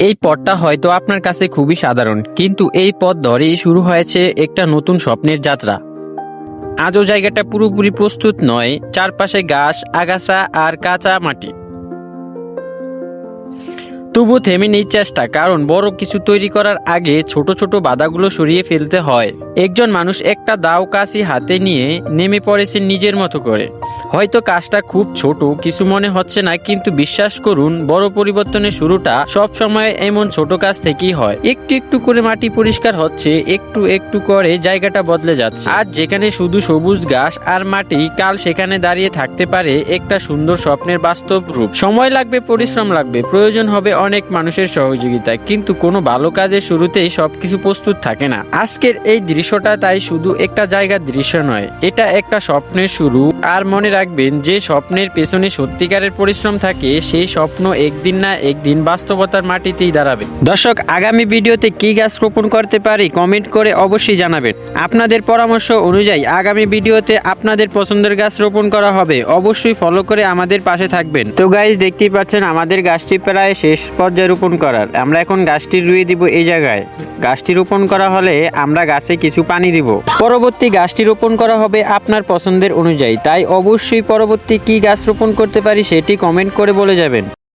এই পথটা হয়তো আপনার কাছে খুবই সাধারণ, কিন্তু এই পথ ধরেই শুরু হয়েছে একটা নতুন স্বপ্নের যাত্রা। আজও জায়গাটা পুরোপুরি প্রস্তুত নয়, চারপাশে ঘাস, আগাছা আর কাঁচা মাটি। তবু থেমে নেই চেষ্টা, কারণ বড় কিছু তৈরি করার আগে ছোট ছোট বাধাগুলো সরিয়ে ফেলতে হয়। একজন মানুষ একটা দাও কাছি হাতে নিয়ে নেমে পড়েছে নিজের মতো করে। হয়তো কাজটা খুব ছোট কিছু মনে হচ্ছে না, কিন্তু বিশ্বাস করুন, বড় পরিবর্তনের শুরুটা সব সময় এমন ছোট কাজ থেকেই হয়। একটু একটু করে মাটি পরিষ্কার হচ্ছে, একটু একটু করে জায়গাটা বদলে যাচ্ছে। আজ যেখানে শুধু সবুজ ঘাস আর মাটি, কাল সেখানে দাঁড়িয়ে থাকতে পারে একটা সুন্দর স্বপ্নের বাস্তব রূপ। সময় লাগবে, পরিশ্রম লাগবে, প্রয়োজন হবে অনেক মানুষের সহযোগিতা, কিন্তু কোনো ভালো কাজের শুরুতেই সবকিছু প্রস্তুত থাকে না। আজকের এই দৃশ্যটা তাই শুধু একটা জায়গার দৃশ্য নয়, এটা একটা স্বপ্নের শুরু। আর মনে রাখবেন, যে স্বপ্নের পেছনে সত্যিকারের পরিশ্রম থাকে, সেই স্বপ্ন একদিন না একদিন বাস্তবতার মাটিতেই দাঁড়াবে। দর্শক, আগামী ভিডিওতে কি গাছ রোপণ করতে পারি কমেন্ট করে অবশ্যই জানাবেন। আপনাদের পরামর্শ অনুযায়ী আগামী ভিডিওতে আপনাদের পছন্দের গাছ রোপণ করা হবে। অবশ্যই ফলো করে আমাদের পাশে থাকবেন। তো গাইস, দেখতেই পাচ্ছেন আমাদের গাছটি প্রায় শেষ পর্যায়ে রোপণ করার। আমরা এখন গাছটি রুইয়ে দিব এই জায়গায়। গাছটি রোপণ করা হলে আমরা গাছে কিছু পানি দিব। পরবর্তী গাছটি রোপণ করা হবে আপনার পছন্দের অনুযায়ী, তাই অবশ্যই পরবর্তী কি গাছ রোপণ করতে পারি সেটি কমেন্ট করে বলে যাবেন।